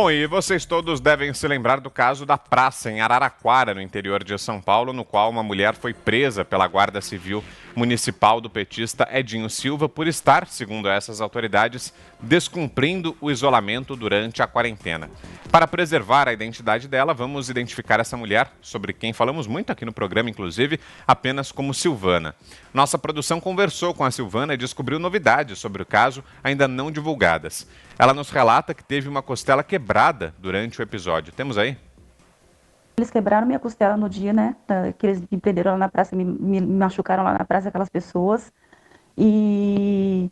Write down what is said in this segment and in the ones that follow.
Bom, e vocês todos devem se lembrar do caso da praça em Araraquara, no interior de São Paulo, no qual uma mulher foi presa pela Guarda Civil Municipal do petista Edinho Silva por estar, segundo essas autoridades, descumprindo o isolamento durante a quarentena. Para preservar a identidade dela, vamos identificar essa mulher, sobre quem falamos muito aqui no programa, inclusive, apenas como Silvana. Nossa produção conversou com a Silvana e descobriu novidades sobre o caso, ainda não divulgadas. Ela nos relata que teve uma costela quebrada durante o episódio. Temos aí? Eles quebraram minha costela no dia, né? Que eles me prenderam lá na praça, me machucaram lá na praça, aquelas pessoas. E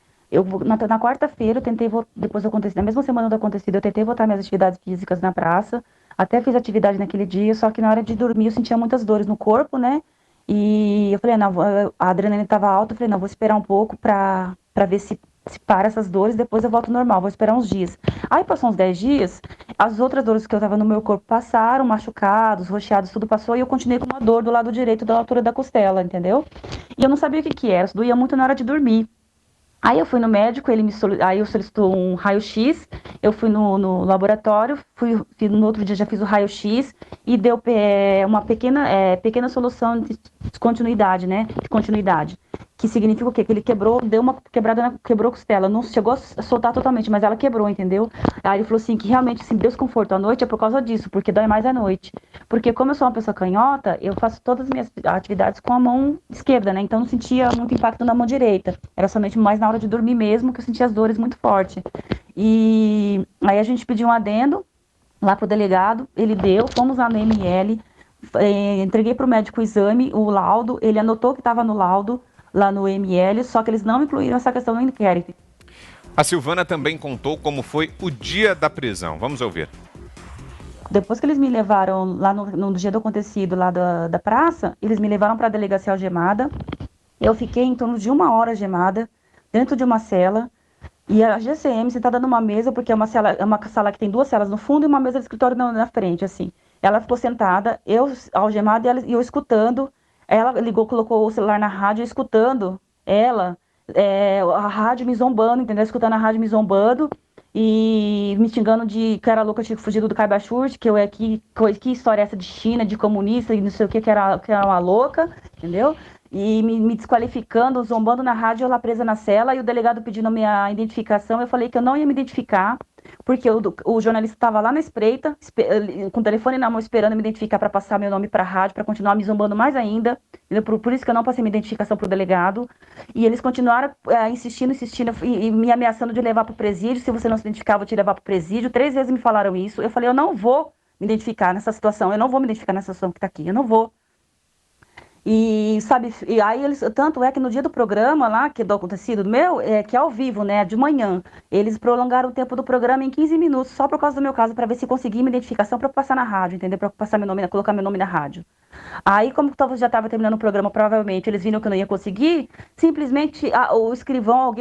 na quarta-feira, eu tentei, depois do acontecido, na mesma semana do acontecido, eu tentei voltar minhas atividades físicas na praça. Até fiz atividade naquele dia, só que na hora de dormir eu sentia muitas dores no corpo, né? E eu falei, não, a adrenalina estava alta, eu falei, não, vou esperar um pouco para ver se para essas dores, depois eu volto ao normal, vou esperar uns dias. Aí passou uns 10 dias, as outras dores que eu tava no meu corpo passaram, machucados, roxeados, tudo passou, e eu continuei com uma dor do lado direito da altura da costela, entendeu? E eu não sabia o que que era, isso doía muito na hora de dormir. Aí eu fui no médico, aí eu solicitou um raio-x, eu fui no laboratório, no outro dia já fiz o raio-x e deu uma pequena solução de descontinuidade, né? De continuidade. Que significa o quê? Que ele quebrou, deu uma quebrada, quebrou a costela. Não chegou a soltar totalmente, mas ela quebrou, entendeu? Aí ele falou assim, que realmente esse desconforto à noite é por causa disso, porque dói mais à noite. Porque como eu sou uma pessoa canhota, eu faço todas as minhas atividades com a mão esquerda, né? Então não sentia muito impacto na mão direita. Era somente mais na hora de dormir mesmo que eu sentia as dores muito forte. E aí a gente pediu um adendo lá pro delegado, ele deu, fomos lá no ML, entreguei pro médico o exame, o laudo, ele anotou que estava no laudo, lá no ML, só que eles não incluíram essa questão no inquérito. A Silvana também contou como foi o dia da prisão. Vamos ouvir. Depois que eles me levaram lá no dia do acontecido, lá da praça, eles me levaram para a delegacia algemada. Eu fiquei em torno de 1 hora algemada, dentro de uma cela. E a GCM sentada numa mesa, porque é uma sala que tem 2 celas no fundo e uma mesa de escritório na frente, assim. Ela ficou sentada, eu algemada e eu escutando. Ela ligou, colocou o celular na rádio, escutando ela, a rádio me zombando, entendeu? Escutando a rádio me zombando e me xingando de que era louca, eu tinha fugido do Kaibachurt, que história é essa de China, de comunista e não sei o que era uma louca, entendeu? E me desqualificando, zombando na rádio, eu lá presa na cela, e o delegado pedindo a minha identificação, eu falei que eu não ia me identificar, porque o jornalista estava lá na espreita, com o telefone na mão, esperando me identificar para passar meu nome para a rádio, para continuar me zombando mais ainda, por isso que eu não passei minha identificação para o delegado, e eles continuaram insistindo e me ameaçando de levar para o presídio, se você não se identificar, eu vou te levar para o presídio, 3 vezes me falaram isso, eu falei, eu não vou me identificar nessa situação, eu não vou me identificar nessa situação que está aqui, eu não vou. E, sabe, e aí eles, tanto é que no dia do programa lá, que do acontecido meu, que é ao vivo, né, de manhã, eles prolongaram o tempo do programa em 15 minutos, só por causa do meu caso, para ver se conseguia minha identificação para passar na rádio, entendeu? Para passar meu nome, colocar meu nome na rádio. Aí, como já estava terminando o programa, provavelmente eles viram que eu não ia conseguir, simplesmente o escrivão,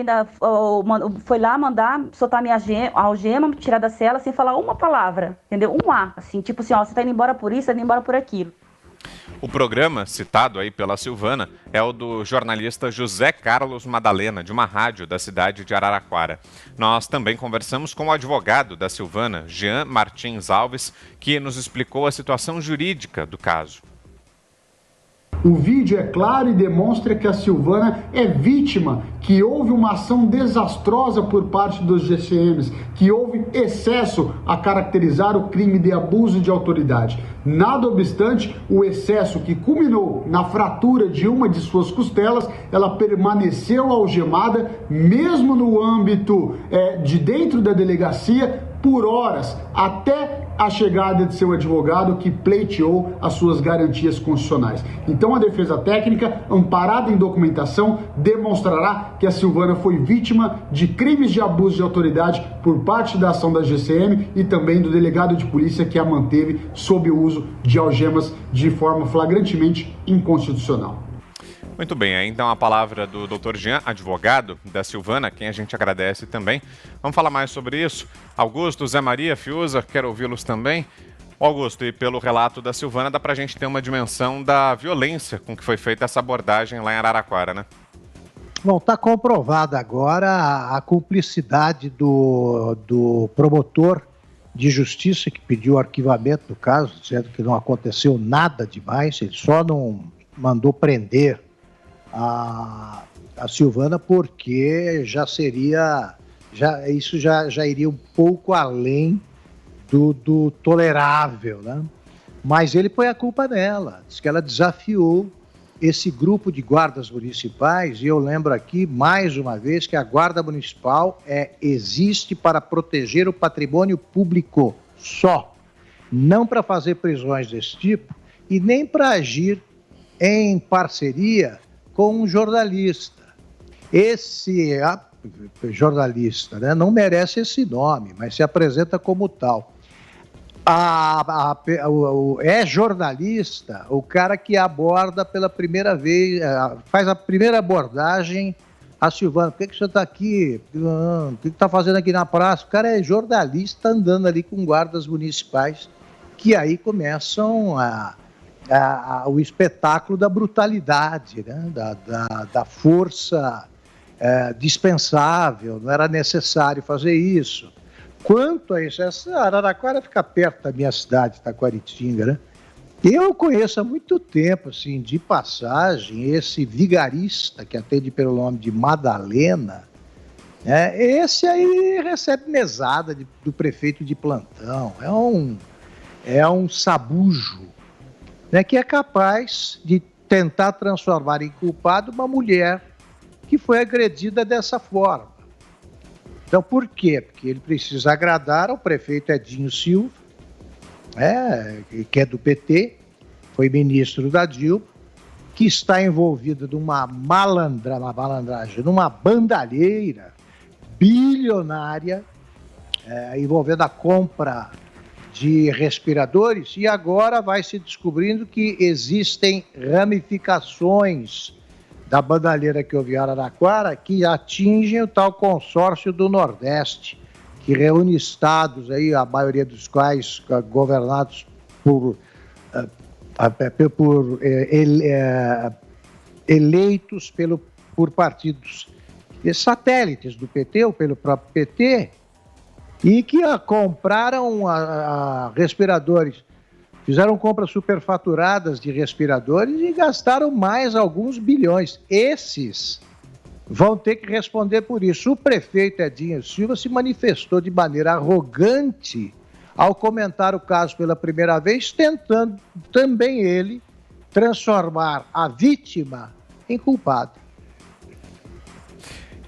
foi lá mandar soltar minha algema, me tirar da cela, sem falar uma palavra, entendeu? Um A, assim, tipo assim, ó, você tá indo embora por isso, você tá indo embora por aquilo. O programa, citado aí pela Silvana, é o do jornalista José Carlos Madalena, de uma rádio da cidade de Araraquara. Nós também conversamos com o advogado da Silvana, Jean Martins Alves, que nos explicou a situação jurídica do caso. O vídeo é claro e demonstra que a Silvana é vítima, que houve uma ação desastrosa por parte dos GCMs, que houve excesso a caracterizar o crime de abuso de autoridade. Nada obstante, o excesso que culminou na fratura de uma de suas costelas, ela permaneceu algemada, mesmo no âmbito de dentro da delegacia, por horas, até a chegada de seu advogado que pleiteou as suas garantias constitucionais. Então a defesa técnica, amparada em documentação, demonstrará que a Silvana foi vítima de crimes de abuso de autoridade por parte da ação da GCM e também do delegado de polícia que a manteve sob o uso de algemas de forma flagrantemente inconstitucional. Muito bem, aí então a palavra do Dr. Jean, advogado da Silvana, quem a gente agradece também. Vamos falar mais sobre isso. Augusto, Zé Maria, Fiuza, quero ouvi-los também. Augusto, e pelo relato da Silvana, dá pra gente ter uma dimensão da violência com que foi feita essa abordagem lá em Araraquara, né? Bom, está comprovada agora a cumplicidade do promotor de Justiça que pediu o arquivamento do caso, dizendo que não aconteceu nada demais, ele só não mandou prender a Silvana porque isso já iria um pouco além do tolerável, né? Mas ele põe a culpa nela, diz que ela desafiou esse grupo de guardas municipais, e eu lembro aqui, mais uma vez, que a guarda municipal existe para proteger o patrimônio público só, não para fazer prisões desse tipo e nem para agir em parceria com um jornalista. Esse jornalista, né, não merece esse nome, mas se apresenta como tal. É jornalista o cara que aborda pela primeira vez, faz a primeira abordagem a Silvana. Por que você está aqui? O que está fazendo aqui na praça? O cara é jornalista andando ali com guardas municipais, que aí começam o espetáculo da brutalidade, né? da força dispensável, não era necessário fazer isso. Quanto a isso, essa Araraquara fica perto da minha cidade, Taquaritinga, né? Eu conheço há muito tempo, assim, de passagem, esse vigarista que atende pelo nome de Madalena, né? Esse aí recebe mesada do prefeito de plantão, é um sabujo, né, que é capaz de tentar transformar em culpado uma mulher que foi agredida dessa forma. Então, por quê? Porque ele precisa agradar ao prefeito Edinho Silva, que é do PT, foi ministro da Dilma, que está envolvido numa malandragem, numa bandalheira bilionária, envolvendo a compra de respiradores, e agora vai se descobrindo que existem ramificações da bandalheira que houve em Araraquara, que atingem o tal consórcio do Nordeste, que reúne estados, aí, a maioria dos quais governados eleitos por partidos satélites do PT ou pelo próprio PT, e que compraram respiradores. Fizeram compras superfaturadas de respiradores e gastaram mais alguns bilhões. Esses vão ter que responder por isso. O prefeito Edinho Silva se manifestou de maneira arrogante ao comentar o caso pela primeira vez, tentando também ele transformar a vítima em culpado.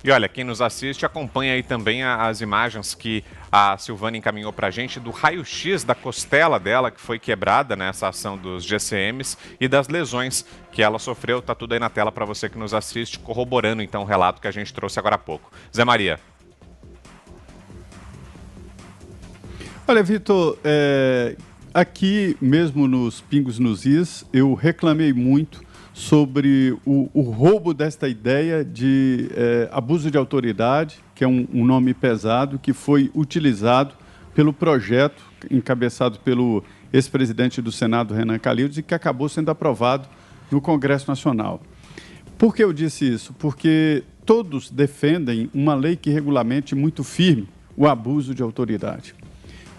E olha, quem nos assiste acompanha aí também as imagens que a Silvana encaminhou para a gente do raio-x da costela dela, que foi quebrada nessa ação dos GCMs, e das lesões que ela sofreu. Tá tudo aí na tela para você que nos assiste, corroborando então o relato que a gente trouxe agora há pouco. Zé Maria. Olha, Vitor, aqui mesmo nos Pingos nos Is, eu reclamei muito sobre o roubo desta ideia de abuso de autoridade, que é um nome pesado, que foi utilizado pelo projeto encabeçado pelo ex-presidente do Senado, Renan Calheiros, e que acabou sendo aprovado no Congresso Nacional. Por que eu disse isso? Porque todos defendem uma lei que regulamente muito firme o abuso de autoridade.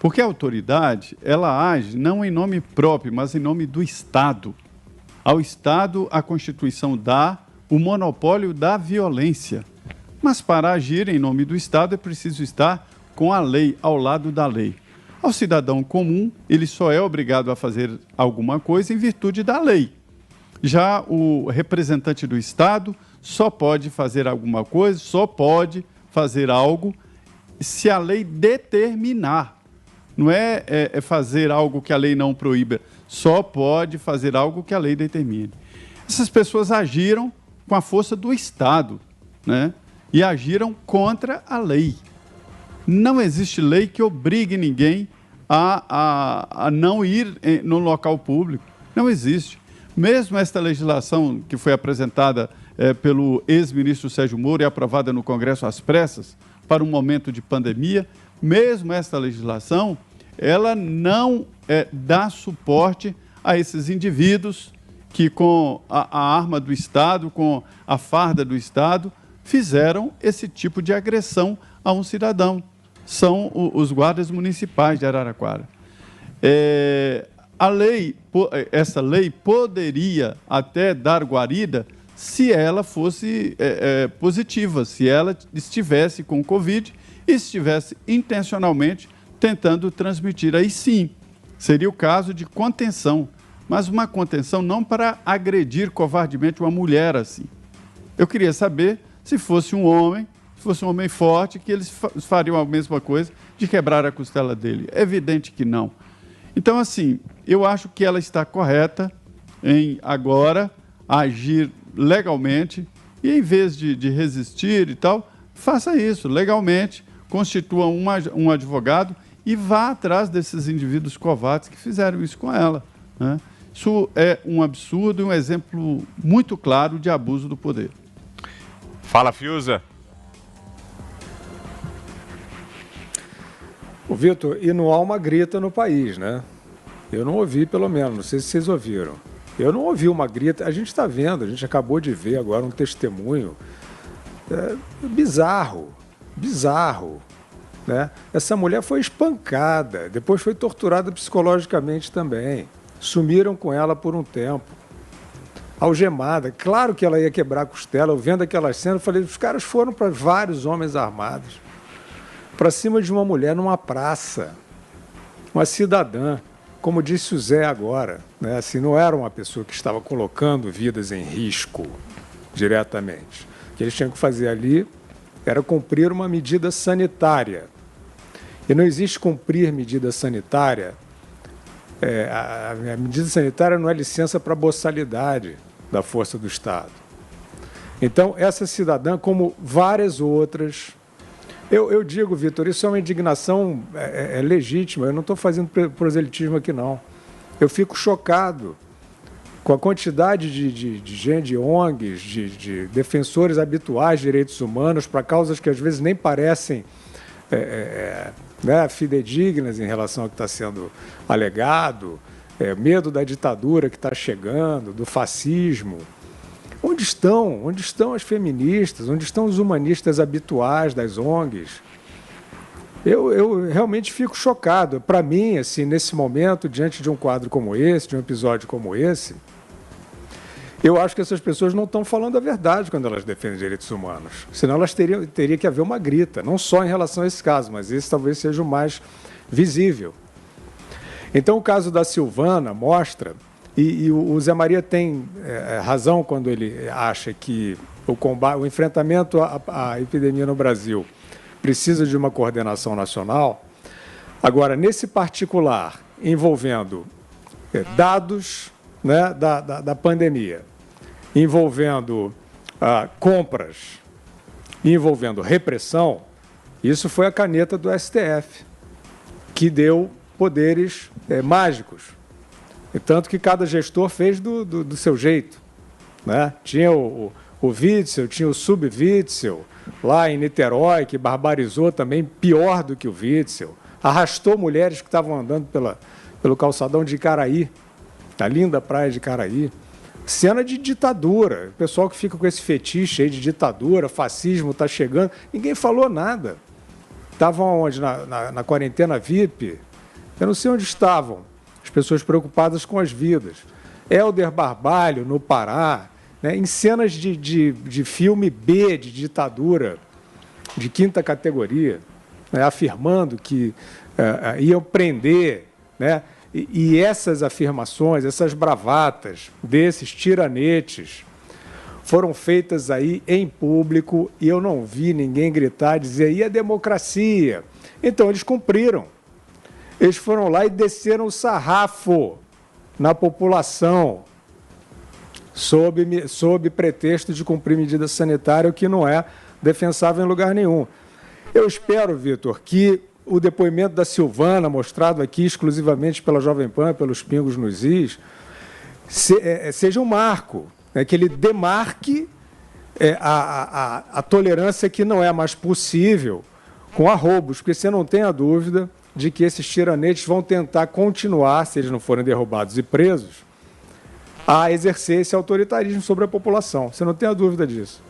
Porque a autoridade, ela age não em nome próprio, mas em nome do Estado. Ao Estado, a Constituição dá o monopólio da violência. Mas para agir em nome do Estado é preciso estar com a lei, ao lado da lei. Ao cidadão comum, ele só é obrigado a fazer alguma coisa em virtude da lei. Já o representante do Estado só pode fazer alguma coisa, só pode fazer algo se a lei determinar. Não é fazer algo que a lei não proíba, só pode fazer algo que a lei determine. Essas pessoas agiram com a força do Estado, né? E agiram contra a lei. Não existe lei que obrigue ninguém a não ir no local público. Não existe. Mesmo esta legislação que foi apresentada pelo ex-ministro Sérgio Moro e aprovada no Congresso às pressas para um momento de pandemia, mesmo esta legislação, ela não dá suporte a esses indivíduos que, com a arma do Estado, com a farda do Estado, fizeram esse tipo de agressão a um cidadão. são os guardas municipais de Araraquara. Essa lei poderia até dar guarida se ela fosse positiva, se ela estivesse com Covid e estivesse intencionalmente tentando transmitir. Aí sim, seria o caso de contenção, mas uma contenção não para agredir covardemente uma mulher assim. Eu queria saber se fosse um homem forte, que eles fariam a mesma coisa de quebrar a costela dele. É evidente que não. Então, assim, eu acho que ela está correta em agora agir legalmente e, em vez de resistir e tal, faça isso legalmente, constitua um advogado e vá atrás desses indivíduos covardes que fizeram isso com ela, né? Isso é um absurdo e um exemplo muito claro de abuso do poder. Fala, Fiuza. O Vitor, e não há uma grita no país, né? Eu não ouvi, pelo menos, não sei se vocês ouviram. Eu não ouvi uma grita, a gente está vendo, a gente acabou de ver agora um testemunho bizarro, né? Essa mulher foi espancada, depois foi torturada psicologicamente também. Sumiram com ela por um tempo. Algemada, claro que ela ia quebrar a costela. Eu vendo aquelas cenas, eu falei, os caras foram para vários homens armados, para cima de uma mulher numa praça, uma cidadã, como disse o Zé agora, né? Assim, não era uma pessoa que estava colocando vidas em risco diretamente. O que eles tinham que fazer ali era cumprir uma medida sanitária. E não existe cumprir medida sanitária. A medida sanitária não é licença para boçalidade da força do Estado. Então, essa cidadã, como várias outras, eu digo, Vitor, isso é uma indignação legítima, eu não estou fazendo proselitismo aqui, não. Eu fico chocado com a quantidade de gente, de ONGs, de defensores habituais de direitos humanos para causas que às vezes nem parecem fidedignas em relação ao que está sendo alegado, medo da ditadura que está chegando, do fascismo. Onde estão as feministas? Onde estão os humanistas habituais das ONGs? Eu realmente fico chocado. Para mim, assim, nesse momento, diante de um quadro como esse, de um episódio como esse, eu acho que essas pessoas não estão falando a verdade quando elas defendem direitos humanos. Senão elas teria que haver uma grita, não só em relação a esse caso, mas esse talvez seja o mais visível. Então, o caso da Silvana mostra, e o Zé Maria tem razão quando ele acha que o enfrentamento à epidemia no Brasil precisa de uma coordenação nacional. Agora, nesse particular, envolvendo dados, né, da pandemia, envolvendo compras, envolvendo repressão, isso foi a caneta do STF, que deu poderes mágicos. E tanto que cada gestor fez do seu jeito, né? Tinha o Witzel, tinha o Sub-Witzel, lá em Niterói, que barbarizou também, pior do que o Witzel. Arrastou mulheres que estavam andando pelo calçadão de Icaraí, a linda praia de Icaraí. Cena de ditadura. O pessoal que fica com esse fetiche aí de ditadura, fascismo está chegando, ninguém falou nada. Estavam onde? Na quarentena VIP? Eu não sei onde estavam. As pessoas preocupadas com as vidas. Hélder Barbalho, no Pará, né, em cenas de filme B, de ditadura, de quinta categoria, né, afirmando que iam prender, né, e essas afirmações, essas bravatas desses tiranetes foram feitas aí em público e eu não vi ninguém gritar, dizer, e a democracia? Então, eles cumpriram. Eles foram lá e desceram o sarrafo na população, sob pretexto de cumprir medida sanitária, o que não é defensável em lugar nenhum. Eu espero, Vitor, que o depoimento da Silvana, mostrado aqui exclusivamente pela Jovem Pan, pelos Pingos nos Is, seja um marco, que ele demarque a tolerância que não é mais possível com arroubos, porque você não tem a dúvida de que esses tiranetes vão tentar continuar, se eles não forem derrubados e presos, a exercer esse autoritarismo sobre a população. Você não tem a dúvida disso.